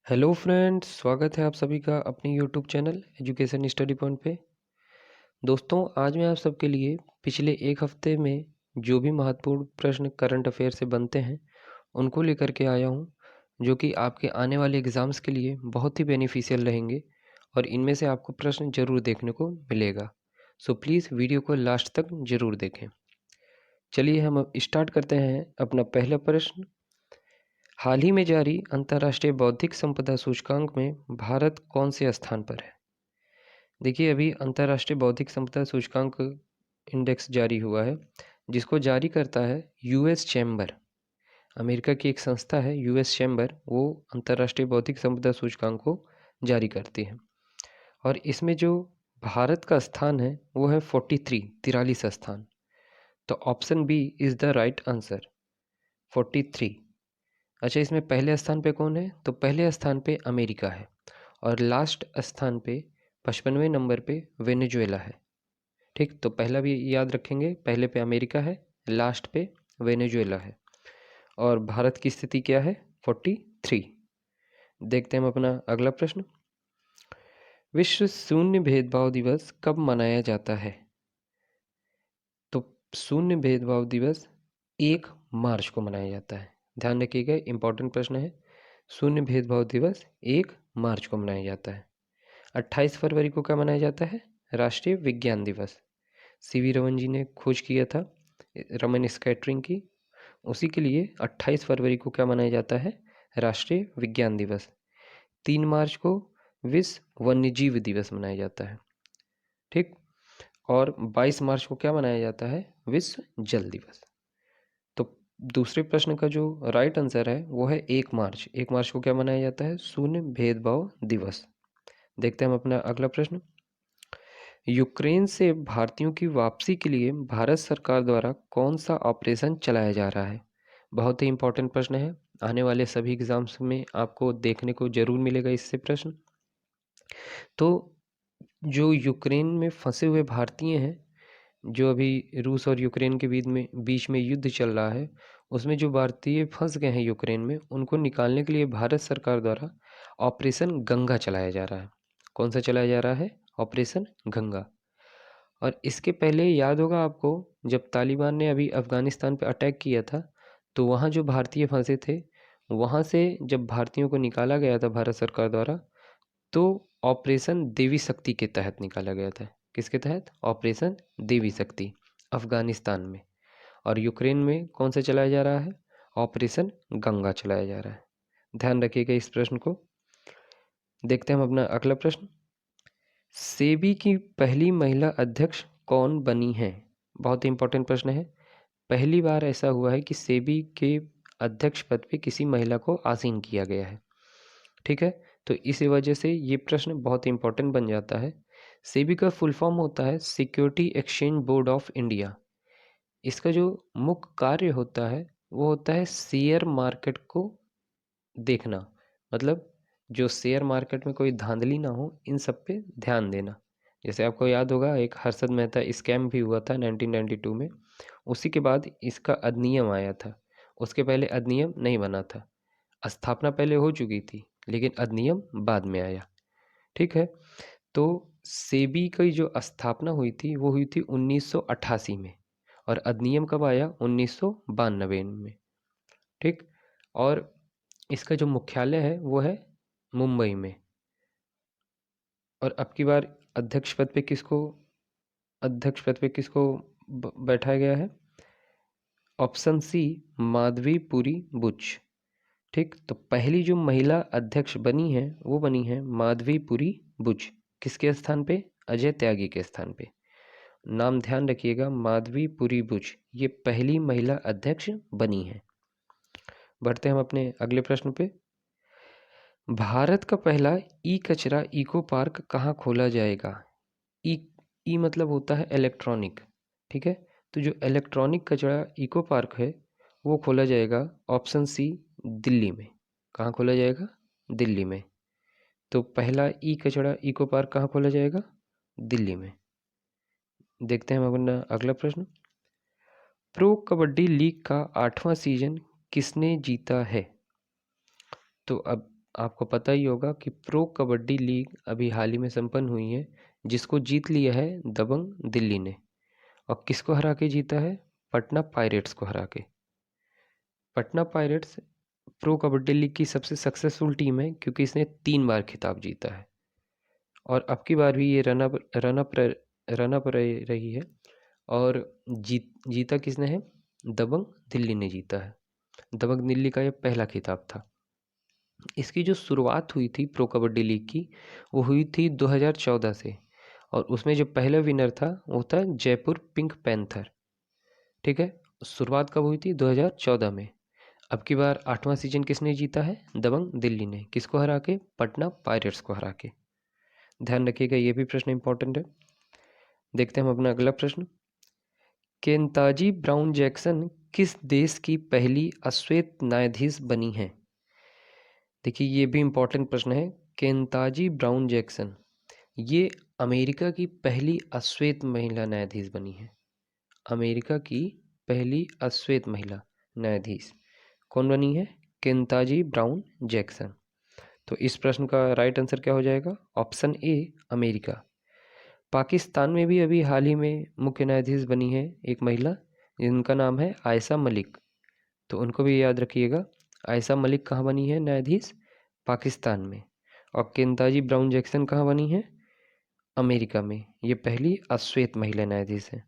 Hello friends, स्वागत है आप सभी का अपने YouTube channel education study point पे। दोस्तों, आज मैं आप सबके लिए पिछले एक हफ्ते में जो भी महत्वपूर्ण प्रश्न करंट अफेयर से बनते हैं उनको लेकर के आया हूँ, जो कि आपके आने वाले एग्ज़ाम्स के लिए बहुत ही बेनिफिशियल रहेंगे और इनमें से आपको प्रश्न ज़रूर देखने को मिलेगा। सो प्लीज़ वीडियो को लास्ट तक ज़रूर देखें। चलिए हम अब स्टार्ट करते हैं अपना पहला प्रश्न। हाल ही में जारी अंतर्राष्ट्रीय बौद्धिक संपदा सूचकांक में भारत कौन से स्थान पर है? देखिए, अभी अंतर्राष्ट्रीय बौद्धिक संपदा सूचकांक इंडेक्स जारी हुआ है, जिसको जारी करता है यूएस चैम्बर। अमेरिका की एक संस्था है यूएस चैम्बर, वो अंतर्राष्ट्रीय बौद्धिक संपदा सूचकांक को जारी करती है। और इसमें जो भारत का स्थान है वो है 43 स्थान। तो option B is the right answer, 43। अच्छा, इसमें पहले स्थान पे कौन है? तो पहले स्थान पे अमेरिका है और लास्ट स्थान पे 55वें नंबर पे वेनेजुएला है। ठीक, तो पहला भी याद रखेंगे, पहले पे अमेरिका है, लास्ट पे वेनेजुएला है और भारत की स्थिति क्या है? 43। देखते हैं हम अपना अगला प्रश्न। विश्व शून्य भेदभाव दिवस कब मनाया जाता है? तो शून्य भेदभाव दिवस 1 मार्च को मनाया जाता है। ध्यान रखिएगा, इंपॉर्टेंट प्रश्न है। शून्य भेदभाव दिवस 1 मार्च को मनाया जाता है। 28 फरवरी को क्या मनाया जाता है? राष्ट्रीय विज्ञान दिवस। सीवी रमन जी ने खोज किया था रमन स्कैटरिंग की, उसी के लिए 28 फरवरी को क्या मनाया जाता है? राष्ट्रीय विज्ञान दिवस। 3 मार्च को विश्व वन्यजीव दिवस मनाया जाता है। ठीक, और 22 मार्च को क्या मनाया जाता है? विश्व जल दिवस। तो दूसरे प्रश्न का जो राइट आंसर है वो है 1 मार्च। 1 मार्च को क्या मनाया जाता है? शून्य भेदभाव दिवस। देखते हैं हम अपना अगला प्रश्न। यूक्रेन से भारतीयों की वापसी के लिए भारत सरकार द्वारा कौन सा ऑपरेशन चलाया जा रहा है? बहुत ही इंपॉर्टेंट प्रश्न है, आने वाले सभी एग्जाम्स में आपको देखने को जरूर मिलेगा इससे प्रश्न। तो जो यूक्रेन में फंसे हुए भारतीय हैं, जो अभी रूस और यूक्रेन के बीच में युद्ध चल रहा है, उसमें जो भारतीय फंस गए हैं यूक्रेन में, उनको निकालने के लिए भारत सरकार द्वारा ऑपरेशन गंगा चलाया जा रहा है। कौन सा चलाया जा रहा है? ऑपरेशन गंगा। और इसके पहले याद होगा आपको, जब तालिबान ने अभी अफ़गानिस्तान पे अटैक किया था, तो वहाँ जो भारतीय फंसे थे, वहाँ से जब भारतीयों को निकाला गया था भारत सरकार द्वारा, तो ऑपरेशन देवी शक्ति के तहत निकाला गया था। किसके तहत? ऑपरेशन देवी शक्ति, अफ़गानिस्तान में। और यूक्रेन में कौन सा चलाया जा रहा है? ऑपरेशन गंगा चलाया जा रहा है। ध्यान रखिएगा इस प्रश्न को। देखते हैं हम अपना अगला प्रश्न। सेबी की पहली महिला अध्यक्ष कौन बनी है? बहुत ही इंपॉर्टेंट प्रश्न है। पहली बार ऐसा हुआ है कि सेबी के अध्यक्ष पद पे किसी महिला को आसीन किया गया है। ठीक है, तो इस वजह से ये प्रश्न बहुत इंपॉर्टेंट बन जाता है। सेबी का फुल फॉर्म होता है security exchange board of India. इसका जो मुख्य कार्य होता है वो होता है शेयर मार्केट को देखना, मतलब जो शेयर मार्केट में कोई धांधली ना हो, इन सब पे ध्यान देना। जैसे आपको याद होगा, एक हर्षद मेहता स्कैम भी हुआ था 1992 में, उसी के बाद इसका अधिनियम आया था। उसके पहले अधिनियम नहीं बना था, स्थापना पहले हो चुकी थी लेकिन अधिनियम बाद में आया। ठीक है, तो सेबी की जो स्थापना हुई थी वो हुई थी 1988 में और अधिनियम कब आया? 1992 में। ठीक, और इसका जो मुख्यालय है वो है मुंबई में। और अब की बार अध्यक्ष पद पे किसको बैठाया गया है? Option C, Madhabi Puri Buch. ठीक, तो पहली जो महिला अध्यक्ष बनी है वो बनी है माधवीपुरी बुच। किसके स्थान पे? अजय त्यागी के स्थान पे। नाम ध्यान रखिएगा, माधवीपुरी बुच, ये पहली महिला अध्यक्ष बनी है। बढ़ते हैं हम अपने अगले प्रश्न पे। भारत का पहला ई कचरा इको पार्क कहाँ खोला जाएगा? ई ई मतलब होता है इलेक्ट्रॉनिक। ठीक है, तो जो इलेक्ट्रॉनिक कचरा इको पार्क है वो खोला जाएगा ऑप्शन सी, दिल्ली में। कहाँ खोला जाएगा? दिल्ली में। तो पहला ई कचरा इको पार्क कहाँ खोला जाएगा? दिल्ली में। देखते हैं हम अपना अगला प्रश्न। प्रो कबड्डी लीग का 8वां सीजन किसने जीता है? तो अब आपको पता ही होगा कि प्रो कबड्डी लीग अभी हाल ही में संपन्न हुई है, जिसको जीत लिया है दबंग दिल्ली ने। और किसको हरा के जीता है? पटना पायरेट्स को हरा के। Patna pirates pro kabaddi league की सबसे सक्सेसफुल टीम है, क्योंकि इसने 3 बार खिताब जीता है और अब की बार भी ये रनअप रही है। और जीता किसने है? दबंग दिल्ली ने जीता है। दबंग दिल्ली का ये पहला खिताब था। इसकी जो शुरुआत हुई थी प्रो कबड्डी लीग की, वो हुई थी 2014 से, और उसमें जो पहला विनर था वो था जयपुर पिंक पैंथर। ठीक है, शुरुआत कब हुई थी? 2014 में। अब की बार 8वां सीजन किसने जीता है? दबंग दिल्ली ने। किसको हरा के? पटना पायरेट्स को हरा के। ध्यान रखिएगा, ये भी प्रश्न इंपॉर्टेंट है। देखते हैं हम अपना अगला प्रश्न। केंताजी ब्राउन जैक्सन किस देश की पहली अश्वेत न्यायाधीश बनी है? देखिए, ये भी इंपॉर्टेंट प्रश्न है। केंताजी ब्राउन जैक्सन ये अमेरिका की पहली अश्वेत महिला न्यायाधीश बनी है। अमेरिका की पहली अश्वेत महिला न्यायाधीश कौन बनी है? केंताजी ब्राउन जैक्सन। तो इस प्रश्न का राइट आंसर क्या हो जाएगा? Option A, America. पाकिस्तान में भी अभी हाल ही में मुख्य न्यायाधीश बनी है एक महिला, जिनका नाम है आयशा मलिक। तो उनको भी याद रखिएगा। आयशा मलिक कहाँ बनी है न्यायाधीश? पाकिस्तान में। और केंताजी ब्राउन जैक्सन कहाँ बनी है? अमेरिका में। ये पहली अश्वेत महिला न्यायाधीश है।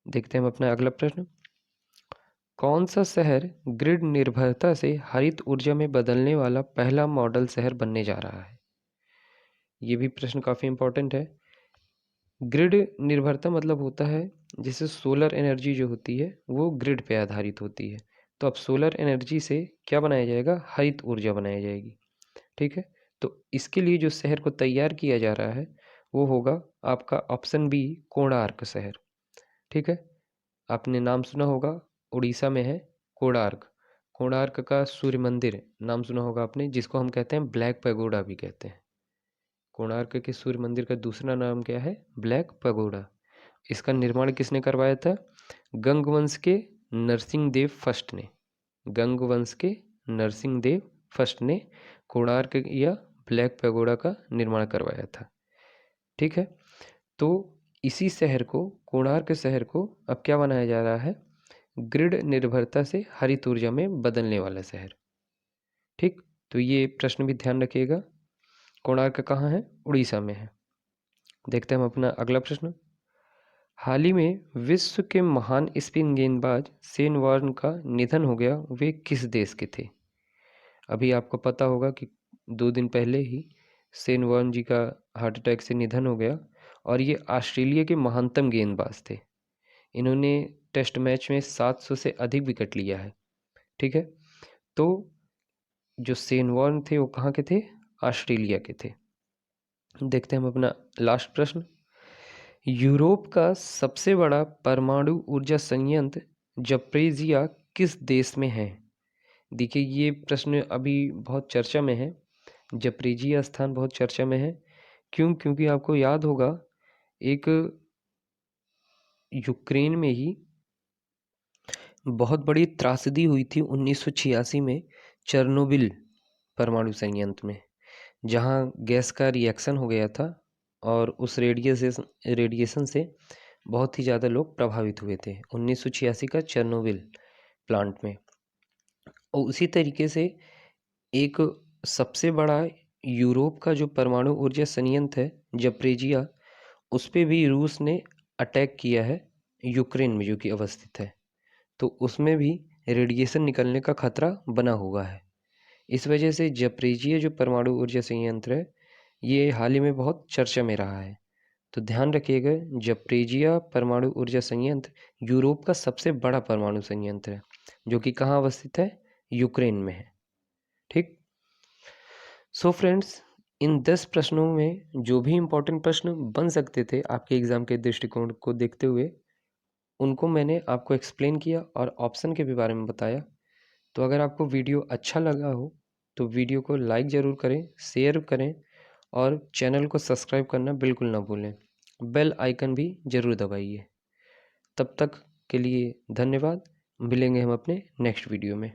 देखते हैं हम अपना अगला प्रश्न। कौन सा शहर ग्रिड निर्भरता से हरित ऊर्जा में बदलने वाला पहला मॉडल शहर बनने जा रहा है? ये भी प्रश्न काफ़ी इंपॉर्टेंट है। ग्रिड निर्भरता मतलब होता है जैसे सोलर एनर्जी जो होती है वो ग्रिड पे आधारित होती है। तो अब सोलर एनर्जी से क्या बनाया जाएगा? हरित ऊर्जा बनाई जाएगी। ठीक है, तो इसके लिए जो शहर को तैयार किया जा रहा है वो होगा आपका ऑप्शन बी, कोणार्क शहर। ठीक है, आपने नाम सुना होगा, उड़ीसा में है कोणार्क। कोणार्क का सूर्य मंदिर नाम सुना होगा आपने, जिसको हम कहते हैं ब्लैक पैगोडा भी कहते हैं। कोणार्क के सूर्य मंदिर का दूसरा नाम क्या है? Black pagoda. इसका निर्माण किसने करवाया था? गंगवंश के नरसिंह देव फर्स्ट ने। गंगवंश के नरसिंह देव फर्स्ट ने कोणार्क या ब्लैक पैगोडा का निर्माण करवाया था। ठीक है, तो इसी शहर को, कोणार्क शहर को अब क्या बनाया जा रहा है? ग्रिड निर्भरता से हरित ऊर्जा में बदलने वाला शहर। ठीक, तो ये प्रश्न भी ध्यान रखिएगा। कोणार्क कहाँ है? उड़ीसा में है। देखते हैं हम अपना अगला प्रश्न। हाल ही में विश्व के महान स्पिन गेंदबाज शेन वॉर्न का निधन हो गया, वे किस देश के थे? अभी आपको पता होगा कि 2 दिन पहले ही शेन वॉर्न जी का हार्ट अटैक से निधन हो गया, और ये ऑस्ट्रेलिया के महानतम गेंदबाज थे। इन्होंने टेस्ट मैच में 700 से अधिक विकेट लिया है। ठीक है, तो जो शेन वॉर्न थे वो कहाँ के थे? ऑस्ट्रेलिया के थे। देखते हैं हम अपना लास्ट प्रश्न। यूरोप का सबसे बड़ा परमाणु ऊर्जा संयंत्र ज़परेज़िया किस देश में है? देखिए, ये प्रश्न अभी बहुत चर्चा में है। ज़परेज़िया स्थान बहुत चर्चा में है। क्यों? क्योंकि आपको याद होगा एक यूक्रेन में ही बहुत बड़ी त्रासदी हुई थी 1986 में चेरनोबिल परमाणु संयंत्र में, जहाँ गैस का रिएक्शन हो गया था और उस रेडिएशन से बहुत ही ज़्यादा लोग प्रभावित हुए थे 1986 का चेरनोबिल प्लांट में। और उसी तरीके से एक सबसे बड़ा यूरोप का जो परमाणु ऊर्जा संयंत्र है ज़परेज़िया, उस पे भी रूस ने अटैक किया है यूक्रेन में जो कि अवस्थित है। तो उसमें भी रेडिएशन निकलने का खतरा बना हुआ है। इस वजह से ज़परेज़िया जो परमाणु ऊर्जा संयंत्र है ये हाल ही में बहुत चर्चा में रहा है। तो ध्यान रखिएगा, ज़परेज़िया परमाणु ऊर्जा संयंत्र यूरोप का सबसे बड़ा परमाणु संयंत्र है, जो कि कहाँ अवस्थित है? यूक्रेन में है। ठीक, सो फ्रेंड्स, इन 10 प्रश्नों में जो भी इम्पोर्टेंट प्रश्न बन सकते थे आपके एग्ज़ाम के दृष्टिकोण को देखते हुए, उनको मैंने आपको एक्सप्लेन किया और ऑप्शन के भी बारे में बताया। तो अगर आपको वीडियो अच्छा लगा हो तो वीडियो को लाइक ज़रूर करें, शेयर करें और चैनल को सब्सक्राइब करना बिल्कुल ना भूलें। बेल आइकन भी ज़रूर दबाइए। तब तक के लिए धन्यवाद। मिलेंगे हम अपने नेक्स्ट वीडियो में।